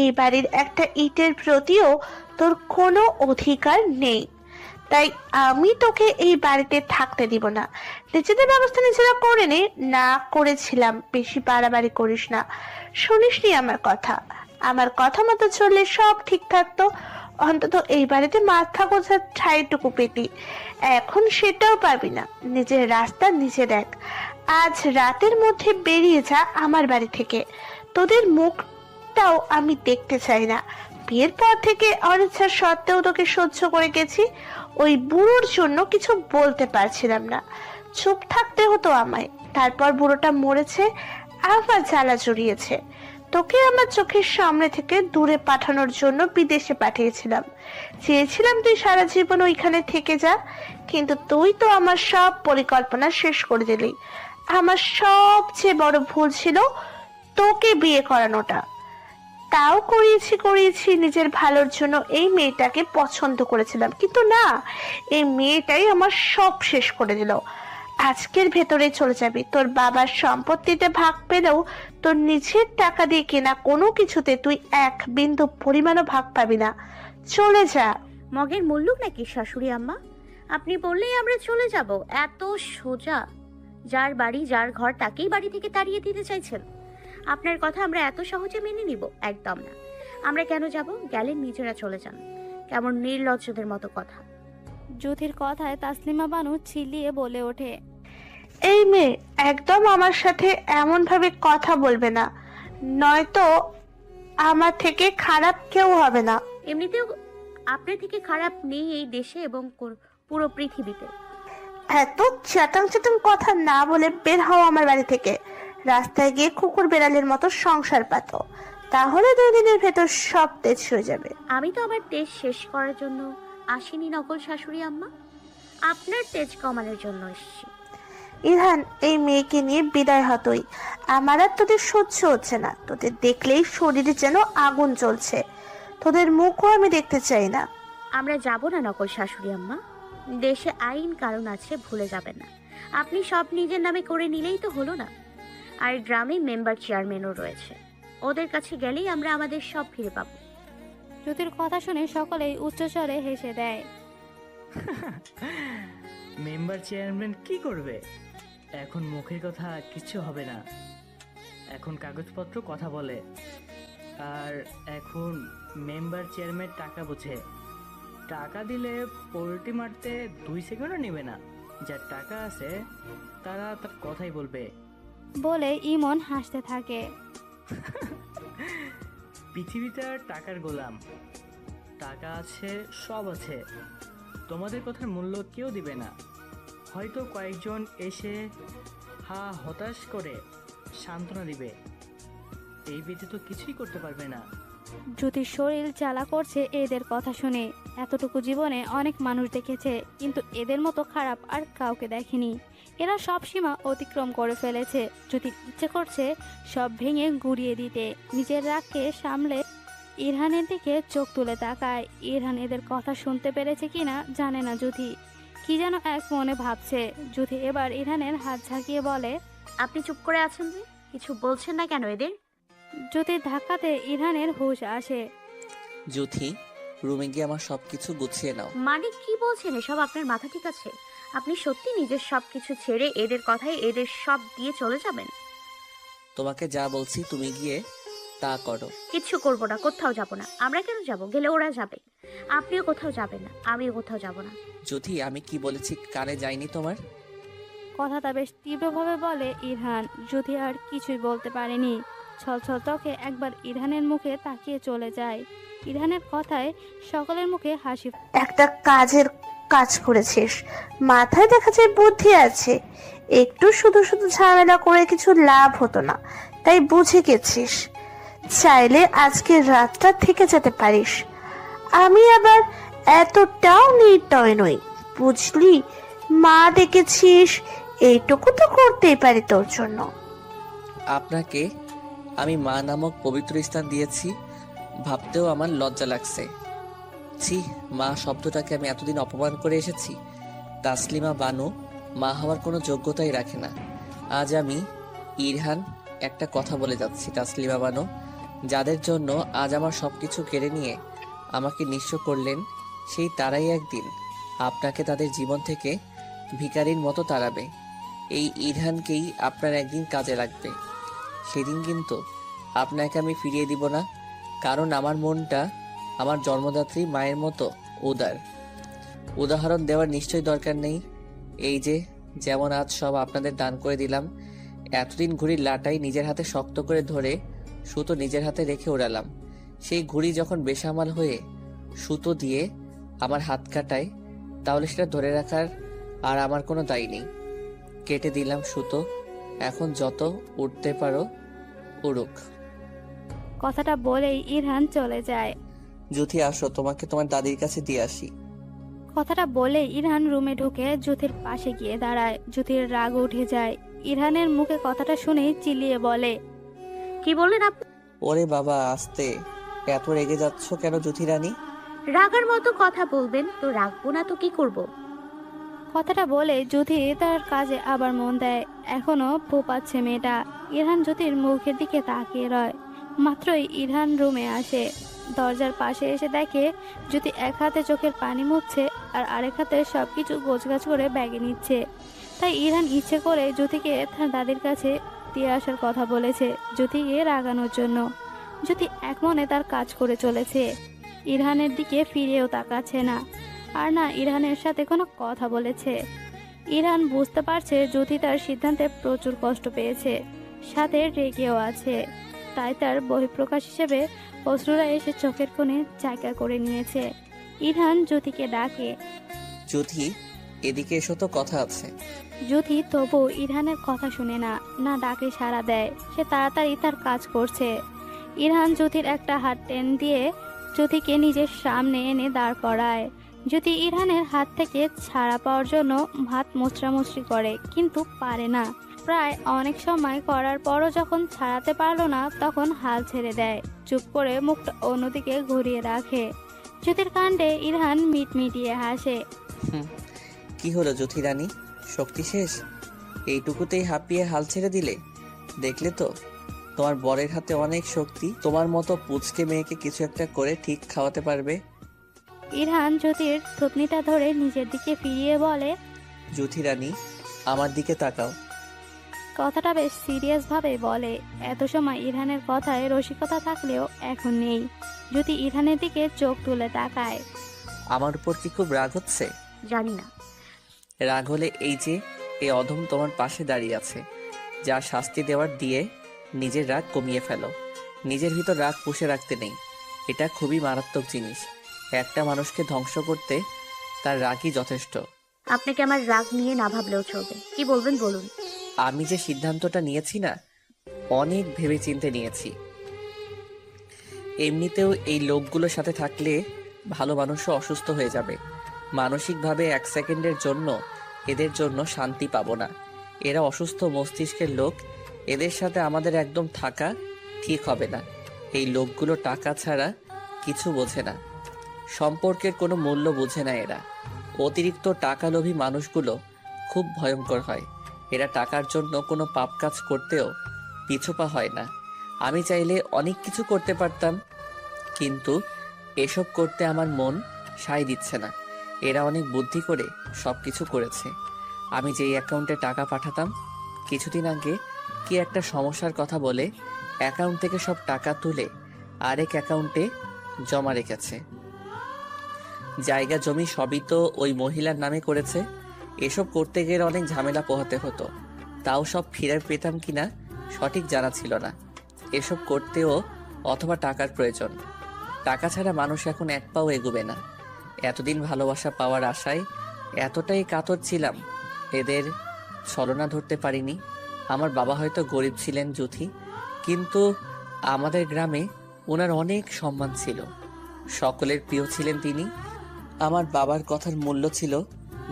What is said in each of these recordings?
এই বাড়ির একটা ইটের প্রতিও তোর কোনো অধিকার নেই, তাই আমি তোকে এই বাড়িতে থাকতে দিব না। নিজেদের ব্যবস্থা নিজেরা করে নে। না করেছিলাম, বেশি বাড়াবাড়ি করিস না। শুনিসনি আমার কথা? আমার কথা মতো চললে সব ঠিক থাকতো। অন্তত এই বাড়িতে মাথা গোছার ঠাইটুকু পেতি, এখন সেটাও পাবি না। নিজের রাস্তা নিজে দেখ। আজ রাতের মধ্যে বেরিয়ে যা আমার বাড়ি থেকে। তোদের মুখটাও আমি দেখতে চাই না। বিয়ের পর থেকে অনিচ্ছা সত্ত্বেও তোকে সহ্য করে গেছি। ওই বুড়োর জন্য কিছু বলতে পারছিলাম না, চুপ থাকতে হতো আমায়। তারপর বুড়োটা মরেছে, আবার জ্বালা জড়িয়েছে। তোকে আমার চোখের সামনে থেকে দূরে পাঠানোর জন্য বিদেশে পাঠিয়েছিলাম। চেয়েছিলাম তুই সারা জীবন ওইখানে থেকে যা, কিন্তু তুই তো আমার সব পরিকল্পনা শেষ করে দিলি। আমার সবচেয়ে বড় ভুল ছিল তোকে বিয়ে করানোটা। তাও করিয়েছি নিজের ভালোর জন্য। এই মেয়েটাকে পছন্দ করেছিলাম, কিন্তু না, এই মেয়েটাই আমার সব শেষ করে দিল। আজকের ভেতরে চলে যাবি। তোর বাবার সম্পত্তিতে ভাগ পেলেও তোর নিজের টাকা দিয়ে কেনা কোনো কিছুতে তুই এক বিন্দু পরিমাণও ভাগ পাবি না। চলে যা। মগের মুল্লুক নাকি শাশুড়ি আম্মা? আপনি বললেই আমরা চলে যাব? এত সোজা? যার বাড়ি যার ঘর তাকেই বাড়ি থেকে তাড়িয়ে দিতে চাইছেন? আপনার কথা আমরা এত সহজে মেনে নিব? একদম না। আমরা কেন যাব? গেলেন নিজেরা চলে যান। কেমন নির্লজ্জদের মতো কথা। জ্যোতির কথায় তাসলিমা বানু চিল্লিয়ে বলে ওঠে, এই মেয়ে, একদম আমার সাথে এমন ভাবে কথা বলবে না, নয়তো আমার থেকে খারাপ কেউ হবে না। এমনিতেও আপনার থেকে খারাপ নেই এই দেশে এবং পুরো পৃথিবীতে। এত চাটাং চাটাং কথা না বলে বের হও আমার বাড়ি থেকে। রাস্তায় গিয়ে কুকুর বেড়ালের মতো সংসার পাতো, তাহলে 2 দিনের ভেতর সব তেজ হয়ে যাবে। আমি তো আমার তেজ শেষ করার জন্য আসিনি নকল শাশুড়ি আম্মা, আপনার তেজ কমানোর জন্য এসেছি। ইরহান, এই মেয়েকে নিয়ে বিদায় হতই। আমার আর তোদের সহ্য হচ্ছে না। তোদের দেখলেই শরীরে যেন আগুন জ্বলছে। তোদের মুখও আমি দেখতে চাই না। আমরা যাব না নকল শাশুড়ি আম্মা। দেশে আইন কারণ আছে, ভুলে যাবেন না। আপনি সব নিজের নামে করে নিলেই তো হলো না। আর গ্রামে মেম্বার চেয়ারম্যানও রয়েছে, ওদের কাছে গেলেই আমরা আমাদের সব ফিরে পাবো। জ্যোতির কথা শুনে সকলেই উচ্চস্বরে হেসে দেয়। মেম্বার চেয়ারম্যান কি করবে? এখন মুখের কথা কিছু হবে না, এখন কাগজপত্র কথা বলে। আর এখন মেম্বার চেয়ারম্যান টাকা বোঝে। টাকা দিলে পোল্ট্রি মারতে 2 সেকেন্ডও নেবে না। যার টাকা আছে তারা তার কথাই বলবে। বলে ইমন হাসতে থাকে। পৃথিবীটা টাকার গোলাম। টাকা আছে, সব আছে, তোমাদের কথার মূল্য কেউ দিবে না। হয়তো কয়েকজন এসে হতাশ করে সান্ত্বনা দিবে, এই ব্যতীত কিছুই করতে পারবে না। জ্যোতির শরীর জ্বালা করছে এদের কথা শুনে। এতটুকু জীবনে অনেক মানুষ দেখেছে, কিন্তু এদের মতো খারাপ আর কাউকে দেখেনি। এরা সব সীমা অতিক্রম করে ফেলেছে। জ্যোতির ইচ্ছে করছে সব ভেঙে গুড়িয়ে দিতে। নিজের রাগকে সামলে ইরহানের দিকে চোখ তুলে তাকায়। ইরহান এদের কথা শুনতে পেরেছে কিনা জানে না জ্যোতি, কি যেন এক মনে ভাবছে। জ্যোতি এবার ইরহানের হাত ঝাঁকিয়ে বলে, আপনি চুপ করে আছেন যে, কিছু বলছেন না কেন এদের? জ্যোতির ধাক্কাতে ইরহানের হুঁশ আসে। জ্যোতি, রুমে গিয়ে আমার সবকিছু গুছিয়ে নাও। মানে কি বলছেন এসব? আপনার মাথা ঠিক আছে? আপনি সত্যি নিজের সব কিছু ছেড়ে এদের কথাই এদের সব দিয়ে চলে যাবেন? তোমাকে যা বলছি তুমি গিয়ে তা করো। কিচ্ছু করবো না, কোথাও যাব না। আমরা কেন যাব? গেলে ওরা যাবে। আপনিও কোথাও যাবেন না, আমিও কোথাও যাব না। জ্যোতি, আমি কি বলেছি কানে যায়নি তোমার? কথাটা বেশ তীব্রভাবে বলে ইরহান। জ্যোতি আর কিছুই বলতে পারেনি। ছলছল চোখে একবার ইরহানের মুখে তাকিয়ে চলে যায়। ইরহানের কথায় সকলের মুখে হাসি। একটা কাজের কাজ করেছিস, মাথায় দেখা যায় বুদ্ধি আছে। একটু শুধু শুধু ঝামেলা করে কিছু লাভ হতো না, তাই বুঝে গেছিস। চাইলে আজকে রাতটা থেকে যেতে পারিস। আমি আবার এতটাও নির্দয় নই, বুঝলি? মা ডেকেছিস, এইটুকু তো করতেই পারি তোর জন্য। আপনাকে আমি মা নামক পবিত্র স্থান দিয়েছি, ভাবতেও আমার লজ্জা লাগছে। ছি, মা শব্দটাকে আমি এতদিন অপমান করে এসেছি। তাসলিমা বানু মা হওয়ার কোনো যোগ্যতাই রাখে না। আজ আমি ইরহান, একটা কথা বলে যাচ্ছি তাসলিমা বানো, যাদের জন্য আজ আমার সবকিছু কেড়ে নিয়ে আমাকে নিঃস্ব করলেন, সেই তারাই একদিন আপনাকে তাদের জীবন থেকে ভিখারির মতো তাড়াবে। এই ইরহানকেই আপনার একদিন কাজে লাগবে। সেদিন কিন্তু আপনাকে আমি ফিরিয়ে দিব না, কারণ আমার মনটা আমার জন্মদাত্রী মায়ের মতো উদার। উদাহরণ দেওয়ার নিশ্চয়ই দরকার নেই। এই যে যেমন আজ সব আপনাদের দান করে দিলাম, এতদিন ঘুড়ির লাটাই নিজের হাতে শক্ত করে ধরে সুতো নিজের হাতে রেখে ওড়ালাম। সেই ঘুড়ি যখন বেসামাল হয়ে সুতো দিয়ে আমার হাত কাটায়, তাহলে সেটা ধরে রাখার আর আমার কোনো দায় নেই। কেটে দিলাম সুতো, এখন যত উঠতে পারো উড়ুক। কথাটা বলেই ইরহান চলে যায়। জুথি, আসো, তোমাকে তোমার দাদির কাছে দিয়ে আসি। কথাটা বলে ইরহান রুমে ঢুকে জ্যোতির পাশে গিয়ে দাঁড়ায়। জ্যোতির রাগ উঠে যায়। ইরহানের মুখে কথাটা শুনেই চিল্লিয়ে বলে, কি বললেন আপনি? ওরে বাবা, আস্তে, এত রেগে যাচ্ছ কেন জুথি রানী? রাগার মতো কথা বলবেন তো রাখবো না তো কি করব? কথাটা বলে জ্যোতি তার কাজে আবার মন দেয়। এখনো পোপাচ্ছে মেয়েটা। ইরহান জ্যোতির মুখের দিকে তাকিয়ে রয়। মাত্রই ইরহান রুমে আসে। দরজার পাশে এসে দেখে জ্যোতি এক হাতে চোখের পানি মুছছে আর আরেক হাতে সবকিছু গোছগাছ করে ব্যাগে নিচ্ছে। তাই ইরহান ইচ্ছে করে জ্যোতিকে তার দাদির কাছে দিয়ে আসার কথা বলেছে, জ্যোতিকে রাগানোর জন্য। জ্যোতি এক মনে তার কাজ করে চলেছে। ইরহানের দিকে ফিরেও তাকাচ্ছে না, আর না ইরহানের সাথে কোনো কথা বলেছে। ইরহান বুঝতে পারছে জ্যোতি তার সিদ্ধান্তে প্রচুর কষ্ট পেয়েছে, সাথে রেগেও আছে। তাই তার বহিঃপ্রকাশ হিসেবে অশ্রুরা এসে চোখের কোণে জায়গা করে নিয়েছে। ইরহান জ্যোতিকে ডাকে। জুথি, এদিকে এসো, তো কথা আছে। জ্যোতি তবু ইরহানের কথা শুনে না, না ডাকে সাড়া দেয়। সে তাড়াতাড়ি তার কাজ করছে। ইরহান জ্যোতির একটা হাত টেন দিয়ে জ্যোতিকে নিজের সামনে এনে দাঁড় করায়। জ্যোতি ইরহানের হাত থেকে ছাড়া পাওয়ার জন্য হাত মোচড়ামুচড়ি করে, কিন্তু পারে না। প্রায় অনেক সময় করার পরও যখন ছাড়াতে পারলো না, তখন হাল ছেড়ে দেয়। চুপ করে মুখটা অন্যদিকে ঘুরিয়ে রাখে। জ্যোতির কাণ্ডে ইরহান মিটমিটিয়ে হাসে। কি হলো জুথি রানী, শক্তি শেষ? এইটুকুতেই হাঁপিয়ে হাল ছেড়ে দিলে? দেখলে তো, তোমার বরের হাতে অনেক শক্তি। তোমার মতো পুচকে মেয়েকে কিছু একটা করে ঠিক খাওয়াতে পারবে। ইরহান জ্যোতির থুতনিটা ধরে নিজের দিকে ফিরিয়ে বলে, জুথি রানী, আমার দিকে তাকাও। কথাটা বেশ সিরিয়াস ভাবে বলে। এত সময় ইরহানের কথায় রসিকতা থাকলেও এখন নেই। জ্যোতি ইরহানের দিকে চোখ তুলে তাকায়। আমার উপর কি খুব রাগ হচ্ছে? জানি না। রাগ হলে এই যে এই অধম তোমার পাশে দাঁড়িয়ে আছে, যা শাস্তি দেওয়ার দিয়ে নিজের রাগ কমিয়ে ফেলো। নিজের ভিতর রাগ পুষে রাখতে নেই, এটা খুবই মারাত্মক জিনিস। একটা মানুষকে ধ্বংস করতে তার রাগই যথেষ্ট। আপনাকে আমার রাগ নিয়ে না ভাবলেও চলবে। কি বলবেন বলুন। আমি যে সিদ্ধান্তটা নিয়েছি না, অনেক ভেবেচিন্তে নিয়েছি। এমনিতেও এই লোকগুলোর সাথে থাকলে ভালো মানুষও অসুস্থ হয়ে যাবে। মানসিকভাবে এক সেকেন্ডের জন্য এদের জন্য শান্তি পাবো না। এরা অসুস্থ মস্তিষ্কের লোক, এদের সাথে আমাদের একদম থাকা ঠিক হবে না। এই লোকগুলো টাকা ছাড়া কিছু বোঝে না, সম্পর্কের কোনো মূল্য বোঝে না এরা। অতিরিক্ত টাকালোভী মানুষগুলো খুব ভয়ঙ্কর হয়। এরা টাকার জন্য কোনো পাপ কাজ করতেও পিছুপা হয় না। আমি চাইলে অনেক কিছু করতে পারতাম, কিন্তু এসব করতে আমার মন সায় দিচ্ছে না। এরা অনেক বুদ্ধি করে সব কিছু করেছে। আমি যেই অ্যাকাউন্টে টাকা পাঠাতাম, কিছুদিন আগে কি একটা সমস্যার কথা বলে অ্যাকাউন্ট থেকে সব টাকা তুলে আরেক অ্যাকাউন্টে জমা রেখেছে। জায়গা জমি সবই তো ওই মহিলার নামে করেছে। এসব করতে গেলে অনেক ঝামেলা পোহাতে হতো, তাও সব ফিরে পেতাম কিনা সঠিক জানা ছিল না। এসব করতেও অথবা টাকার প্রয়োজন। টাকা ছাড়া মানুষ এখন এক পাও এগোবে না। এতদিন ভালোবাসা পাওয়ার আশায় এতটাই কাতর ছিলাম, এদের ছলনা ধরতে পারিনি। আমার বাবা হয়তো গরিব ছিলেন জুথি, কিন্তু আমাদের গ্রামে ওনার অনেক সম্মান ছিল। সকলের প্রিয় ছিলেন তিনি। আমার বাবার কথার মূল্য ছিল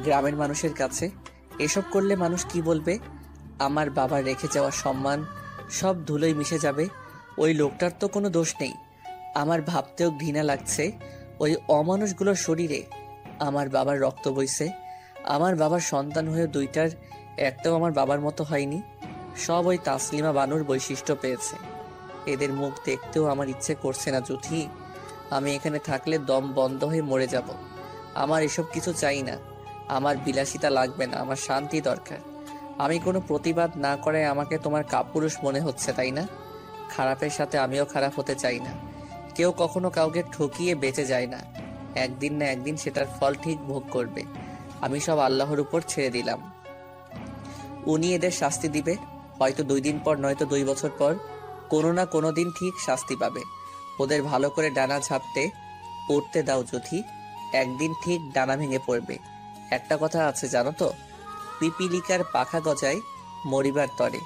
গ্রামের মানুষের কাছে। এসব করলে মানুষ কি বলবে? আমার বাবার রেখে যাওয়া সম্মান সব ধুলোয় মিশে যাবে। ওই লোকটার তো কোনো দোষ নেই। আমার ভাবতেও ঘৃণা লাগছে, ওই অমানুষগুলোর শরীরে আমার বাবার রক্ত বইছে। আমার বাবার সন্তান হয়ে দুইটার একটাও আমার বাবার মতো হয়নি। সব ওই তাসলিমা বানুর বৈশিষ্ট্য পেয়েছে। এদের মুখ দেখতেও আমার ইচ্ছে করছে না জুথি। আমি এখানে থাকলে দম বন্ধ হয়ে মরে যাব। আমার এসব কিছু চাই না। আমার বিলাসিতা লাগবে না, আমার শান্তি দরকার। আমি কোনো প্রতিবাদ না করে আমাকে তোমার কাপুরুষ মনে হচ্ছে, তাই না? খারাপের সাথে আমিও খারাপ হতে চাই না। কেউ কখনো কাউকে ঠকিয়ে বেঁচে যায় না। একদিন না একদিন সেটার ফল ঠিক ভোগ করবে। আমি সব আল্লাহর উপর ছেড়ে দিলাম। উনি এদের শাস্তি দিবে, হয়তো 2 দিন পর, নয়তো 2 বছর পর। কোনো না কোনো দিন ঠিক শাস্তি পাবে। ওদের ভালো করে ডানা ঝাপটে পড়তে দাও জুথি। একদিন ঠিক ডানা ভেঙে পড়বে। একটা কথা আছে জানো তো, পিপিলিকার পাখা গজায় মরিবার তরে।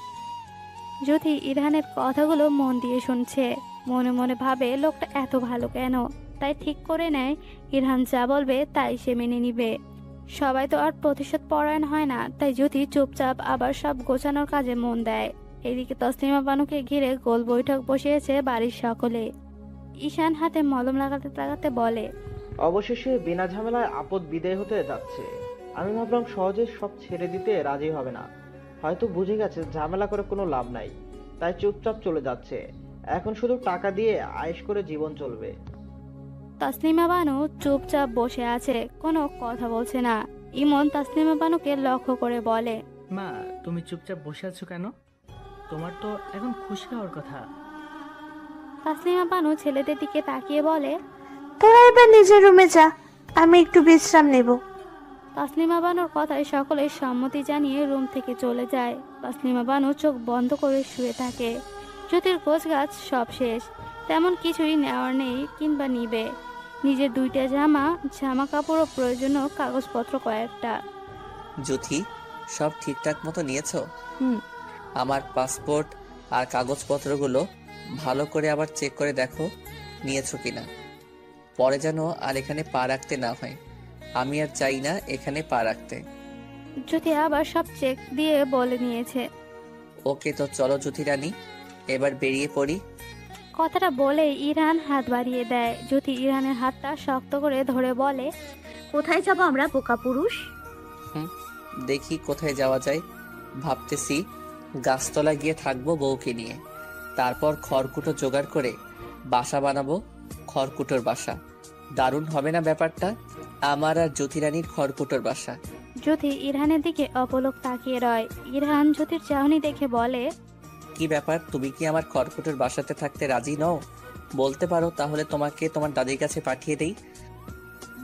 যদি ইরহানের কথাগুলো মন দিয়ে শুনছে, মনে মনে ভাবে লোকটা এত ভালো কেন, তাই ঠিক করে নেয় ইরহান যা বলবে তাই সে মেনে নিবে। সবাই তো আর প্রতিশোধ পরায়ণ হয় না, তাই যদি চুপচাপ আবার সব গোছানোর কাজে মন দেয়। এদিকে তসলিমা বানুকে ঘিরে গোল বৈঠক বসিয়েছে বাড়ির সকলে। ঈশান হাতে মলম লাগাতে লাগাতে বলে, অবশেষে বিনা ঝামেলায় আপদ বিদায় হতে যাচ্ছে। আমি ভাবলাম সহজে সব ছেড়ে দিতে রাজি হবে না, হয়তো বুঝে গেছে ঝামেলা করে কোনো লাভ নাই, তাই চুপচাপ চলে যাচ্ছে। এখন শুধু টাকা দিয়ে আয়েশ করে জীবন চলবে। তসলিমা বানু চুপচাপ বসে আছে, কোনো কথা বলছে না। ইমন তসলিমা বানুকে লক্ষ্য করে বলে, মা, তুমি চুপচাপ বসে আছো কেন? তোমার তো এখন খুশি হওয়ার কথা। তসলিমা বানু ছেলেদের দিকে তাকিয়ে বলে, তোরা এবার নিজের রুমে যা, আমি একটু বিশ্রাম নেব। তসলিমা বানুর কথায় সকলে সম্মতি জানিয়ে রুম থেকে চলে যায়। তসলিমা বানু চোখ বন্ধ করে শুয়ে থাকে। জ্যোতির গোছগাছ সব শেষ, তেমন কিছুই নেওয়ার নেই কিংবা নিবে। নিজের 2টা জামা কাপড়ও প্রয়োজনীয় কাগজপত্র কয়েকটা। জুথি, সব ঠিকঠাক মতো নিয়েছো? হুম। আমার পাসপোর্ট আর কাগজপত্রগুলো ভালো করে আবার চেক করে দেখো নিয়েছো কিনা। পরে যেন আর এখানে পা রাখতে না হয়। আমি আর চাই না এখানে পা রাখতে। জ্যোতি আবার সব চেক দিয়ে বলে নিয়েছে। ওকে, তো চলো জুথি রানী, এবার বেরিয়ে পড়ি। কথাটা বলে ইরহান হাত বাড়িয়ে দেয়। জ্যোতি ইরহানের হাতটা শক্ত করে ধরে বলে, কোথায় যাব আমরা বোকা পুরুষ? দেখি কোথায় যাওয়া যায়। ভাবতেছি গাছতলা গিয়ে থাকবো বউকে নিয়ে। তারপর খড়কুটো জোগাড় করে বাসা বানাবো। খড়কুটোর বাসা দারুণ হবে না ব্যাপারটা? আমার আর জ্যোতিরানীর খড়কুটোর বাসা। জ্যোতি ইরহানের দিকে অপলক তাকিয়ে রয়। ইরহান জ্যোতির চাহনি দেখে বলে, কি ব্যাপার, তুমি কি আমার খড়কুটোর বাসাতে থাকতে রাজি নও? বলতে পারো, তাহলে তোমাকে তোমার দাদির কাছে পাঠিয়ে দেই।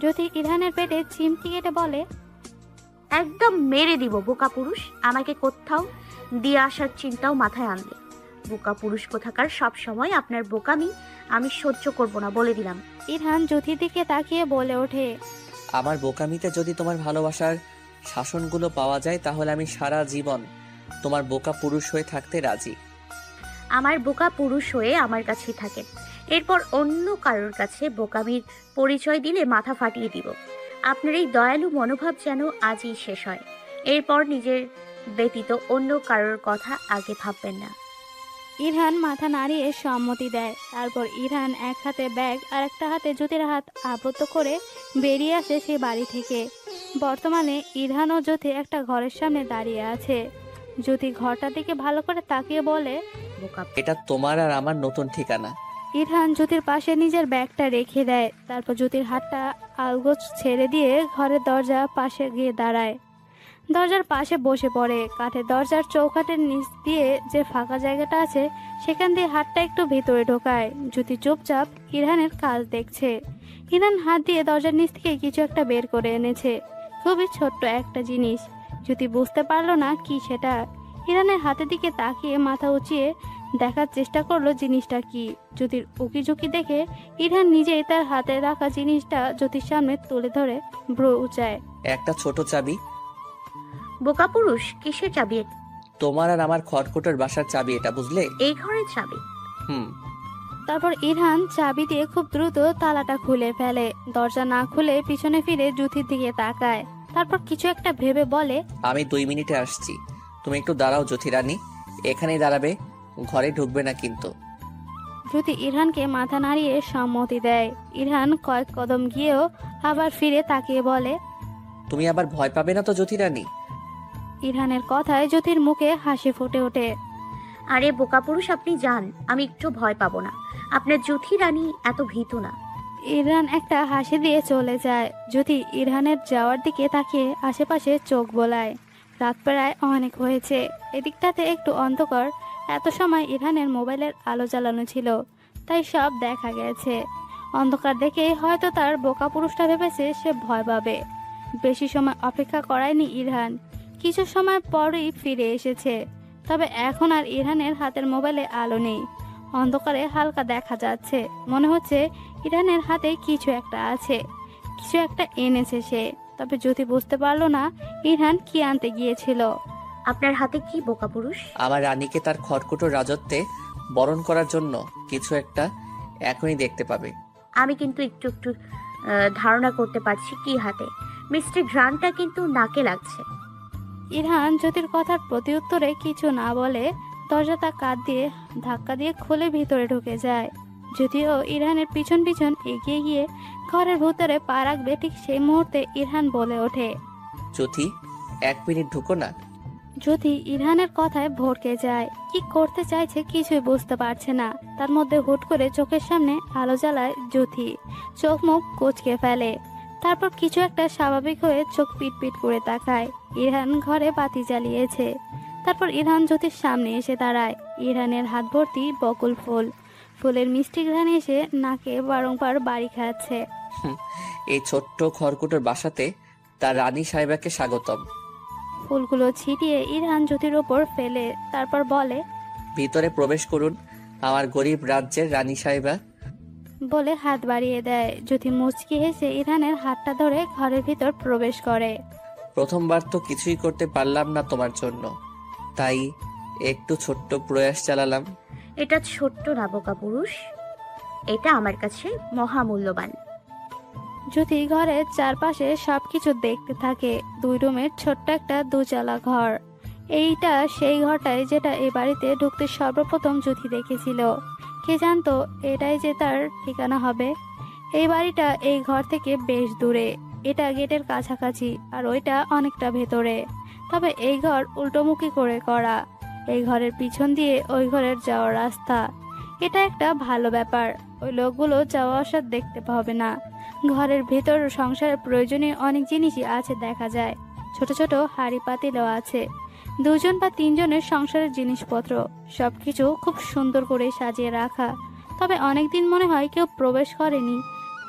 জ্যোতি ইরহানের পেটে চিমটি কেটে বলে, একদম মেরে দিব বোকা পুরুষ। আমাকে কোথাও দিয়ে আসার চিন্তাও মাথায় আনলে। বোকা পুরুষ কোথাকার, সব সময় আপনার বোকামি আমি সহ্য করব না, বলে দিলাম। ইরহান জ্যোতির দিকে তাকিয়ে বলে ওঠে, আমার বোকামিতে যদি তোমার ভালোবাসার শাসনগুলো পাওয়া যায়, তাহলে আমি সারা জীবন তোমার বোকা পুরুষ হয়ে থাকতে রাজি। আমার বোকা পুরুষ হয়ে আমার কাছেই থাকেন, এরপর অন্য কারোর কাছে বোকামির পরিচয় দিলে মাথা ফাটিয়ে দিব। আপনার এই দয়ালু মনোভাব যেন আজই শেষ হয়। এরপর নিজের ব্যতীত অন্য কারোর কথা আগে ভাববেন না। ইরহান মাথা নাড়িয়ে সম্মতি দেয়। তারপর ইরহান এক হাতে ব্যাগ আর একটা হাতে জ্যোতির হাত আবদ্ধ করে বেরিয়ে আসে সে বাড়ি থেকে। বর্তমানে ইরহান ও জ্যোতি একটা ঘরের সামনে দাঁড়িয়ে আছে। জ্যোতি ঘরটার দিকে ভালো করে তাকিয়ে বলে, বোকা। এটা তোমার আর আমার নতুন ঠিকানা। ইরহান জ্যোতির পাশে নিজের ব্যাগটা রেখে দেয়। তারপর জ্যোতির হাতটা আলগোছ ছেড়ে দিয়ে ঘরের দরজা পাশে গিয়ে দাঁড়ায়। দরজার পাশে বসে পড়ে। কাঠের দরজার চৌকাঠের নিচ দিয়ে যে ফাঁকা জায়গাটা আছে সেখান দিয়ে হাতটা একটু ভেতরে ঢোকায়। জ্যোতি চুপচাপ ইরহানের কাজ দেখছে। ইরহান হাত দিয়ে দরজার নিচ থেকে কিছু একটা বের করে এনেছে, খুবই ছোট্ট একটা জিনিস। জ্যোতি বুঝতে পারলো না কি সেটা। ইরহানের হাতের দিকে তাকিয়ে মাথা উঁচিয়ে দেখার চেষ্টা করলো জিনিসটা কি। জ্যোতির উকিঝুঁকি দেখে ইরহান নিজেই তার হাতে রাখা জিনিসটা জ্যোতির সামনে তুলে ধরে ভ্রু উঁচায়। একটা ছোট চাবি। বোকা পুরুষ, কিসের চাবি? তোমার আর আমার খড়কুটোর বাসার চাবি এটা, বুঝলে? এই ঘরের চাবি। হুম। তারপর ইরহান চাবি দিয়ে খুব দ্রুত তালাটা খুলে ফেলে। দরজা না খুলে পিছনে ফিরে জ্যোতির দিকে তাকায়। তারপর কিছু একটা ভেবে বলে, আমি 2 মিনিটে আসছি, তুমি একটু দাঁড়াও জ্যোতি রানী, এখানেই দাঁড়াবে, ঘরে ঢুকবে না কিন্তু। জ্যোতি ইরহানকে মাথা নাড়িয়ে সম্মতি দেয়। ইরহান কয়েক কদম গিয়েও আবার ফিরে তাকিয়ে বলে, তুমি আবার ভয় পাবে না তো জ্যোতি রানী? ইরহানের কথায় জ্যোতির মুখে হাসি ফুটে ওঠে। আরে বোকা পুরুষ, আপনি যান, আমি একটু ভয় পাবো না। আপনার জ্যোতি রানী এত ভীতু না। ইরহান একটা হাসি দিয়ে চলে যায়। জ্যোতি ইরহানের যাওয়ার দিকে তাকিয়ে আশেপাশে চোখ বোলায়। রাত প্রায় অনেক হয়েছে, এদিকটাতে একটু অন্ধকার। এত সময় ইরহানের মোবাইলের আলো জ্বালানো ছিল, তাই সব দেখা গেছে। অন্ধকার দেখে হয়তো তার বোকা পুরুষটা ভেবেছে সে ভয় পাবে। বেশি সময় অপেক্ষা করায়নি ইরহান, কিছু সময় পরই ফিরে এসেছে। তবে এখন আর ইরহানের হাতের মোবাইলে আলো নেই। অন্ধকারে হালকা দেখা যাচ্ছে, মনে হচ্ছে ইরহানের হাতে কিছু একটা আছে, কিছু একটা এনেছে সে। তবে জ্যোতি বুঝতে পারলো না ইরহান কি আনতে গিয়েছিল। আপনার হাতে কি বোকা পুরুষ? আমার রানীকে তার খড়কুটোর রাজত্বে বরণ করার জন্য কিছু একটা এখনই দেখতে পাবে। আমি কিন্তু একটু একটু ধারণা করতে পারছি কি হাতে। মিষ্টি ঘ্রাণটা কিন্তু নাকে লাগছে। ইরহান জ্যোতির কথার প্রতিউত্তরে কিছু না বলে দরজাটা কাঁধ দিয়ে ধাক্কা দিয়ে খুলে ভিতরে ঢুকে যায়। যদিও ইরহানের পিছন পিছন এগিয়ে গিয়ে ঘরের ভেতরে পা রাখবে, ঠিক সেই মুহূর্তে ইরহান বলে ওঠে, জ্যোতি 1 মিনিট ঢুকো না। জ্যোতি ইরহানের কথায় ভড়কে যায়। কি করতে চাইছে কিছুই বুঝতে পারছে না। তার মধ্যে হুট করে চোখের সামনে আলো জ্বালায় জ্যোতি, চোখ মুখ কুঁচকে ফেলে। তারপর কিছু একটা স্বাভাবিক হয়ে চোখ পিটপিট করে তাকায়। ইরহান ঘরে বাতি জ্বালিয়েছে। তারপর ইরহান জ্যোতির সামনে এসে দাঁড়ায়। ইরহানের হাত ভর্তি বকুল ফুল, ফুলের মিষ্টি ঘ্রাণ এসে নাকে বারংবার বাড়ি খাচ্ছে। এই ছোট্ট খড়কুটোর বাসাতে তার রানী সাহেবাকে স্বাগতম। ফুলগুলো ছিটিয়ে ইরহান জ্যোতির ওপর ফেলে তারপর বলে, ভিতরে প্রবেশ করুন আমার গরিব রাজ্যের রানী সাহেবা। বলে হাত বাড়িয়ে দেয়। জ্যোতি মুচকি হেসে ইরহানের হাতটা ধরে ঘরের ভিতর প্রবেশ করে। প্রথমবার তো কিছুই করতে পারলাম না তোমার জন্য, তাই একটু ছোট্ট প্রয়াস চালালাম। এটা ছোট্ট না বোকা পুরুষ, এটা আমার কাছে মহামূল্যবান। জ্যোতি ঘরের চারপাশে সবকিছু দেখতে থাকে। 2 রুমের ছোট্ট একটা 2 ঘর। এইটা সেই ঘরটাই যেটা এই বাড়িতে ঢুকতে সর্বপ্রথম জ্যোতি দেখেছিল। কে জানতো এটাই যে তার ঠিকানা হবে। এই বাড়িটা এই ঘর থেকে বেশ দূরে, এটা গেটের কাছাকাছি, আর ওইটা অনেকটা ভেতরে। তবে এই ঘর উল্টোমুখী করে করা। এই ঘরের পিছন দিয়ে ওই ঘরের যাওয়ার রাস্তা। এটা একটা ভালো ব্যাপার, ওই লোকগুলো যাওয়া আসা দেখতে পাবে না। ঘরের ভেতর সংসারের প্রয়োজনীয় অনেক জিনিসই আছে দেখা যায়। ছোট ছোট হাঁড়ি পাতিলও আছে। 2 বা 3 জনের সংসারের জিনিসপত্র সবকিছু খুব সুন্দর করে সাজিয়ে রাখা। তবে অনেকদিন মনে হয় কেউ প্রবেশ করেনি,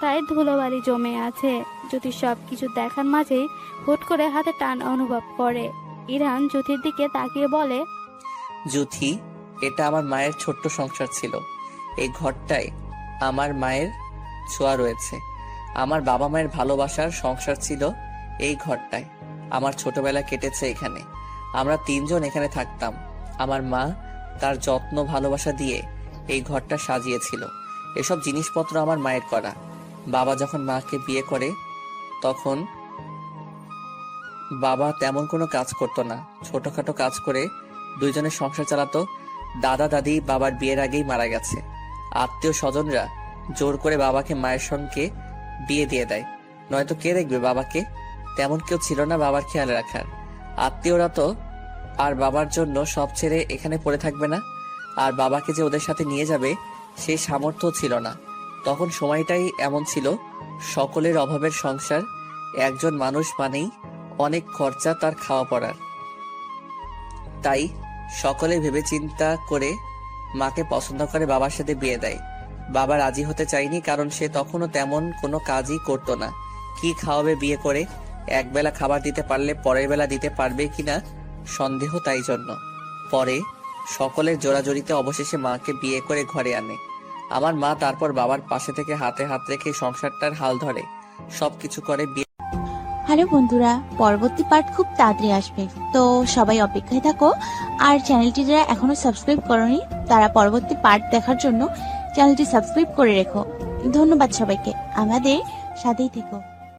তাই ধুলোবালি জমে আছে। যদি সবকিছু দেখার মাঝেই হুট করে হাতে টান অনুভব করে। ইরহান জ্যোতির দিকে তাকিয়ে বলে, জ্যোতি, এটা আমার মায়ের ছোট্ট সংসার ছিল। এই ঘরটায় আমার মায়ের ছোঁয়া রয়েছে। আমার বাবা মায়ের ভালোবাসার সংসার ছিল এই ঘরটায়। আমার ছোটবেলা কেটেছে এখানে। আমরা 3 জন এখানে থাকতাম। আমার মা তার যত্ন ভালোবাসা দিয়ে এই ঘরটা সাজিয়েছিল। এসব জিনিসপত্র আমার মায়ের করা। বাবা যখন মাকে বিয়ে করে তখন বাবা তেমন কোনো কাজ করতো না, ছোটখাটো কাজ করে 2 জনের সংসার চালাতো। দাদা দাদি বাবার বিয়ের আগেই মারা গেছে। আত্মীয় স্বজনরা জোর করে বাবাকে মায়ের সঙ্গে বিয়ে দিয়ে দেয়, নয়তো কে দেখবে বাবাকে? তেমন কেউ ছিল না বাবার খেয়াল রাখার। আত্মীয়রা তো আর বাবার জন্য সব ছেড়ে এখানে পড়ে থাকবে না। আর বাবাকে যে ওদের সাথে নিয়ে যাবে সেই সামর্থ্য ছিল না। তখন সময়টাই এমন ছিল, সকলের অভাবের সংসার। একজন মানুষ মানেই অনেক খরচা তার খাওয়া পড়ার। তাই সকলে ভেবে চিন্তা করে মাকে পছন্দ করে বাবার সাথে বিয়ে দেয়। বাবা রাজি হতে চায়নি, কারণ সে তখনও তেমন কোনো কাজই করতো না। কি খাওয়াবে বিয়ে করে? একবেলা খাবার দিতে পারলে পরের বেলা দিতে পারবে কিনা সন্দেহ। তাই জন্য পরে সকলের জোরাজোরিতে অবশেষে মাকে বিয়ে করে ঘরে আনে। আমার মা তারপর বাবার পাশে থেকে হাতে হাত রেখে সংসারটার হাল ধরে, সবকিছু করে। হ্যালো বন্ধুরা, পরবর্তী পার্ট খুব তাড়াতাড়ি আসবে, তো সবাই অপেক্ষায় থাকো। আর চ্যানেলটি যারা এখনো সাবস্ক্রাইব করনি তারা পরবর্তী পার্ট দেখার জন্য চ্যানেলটি সাবস্ক্রাইব করে রেখো। ধন্যবাদ সবাইকে, আমাদের সাথেই থেকো।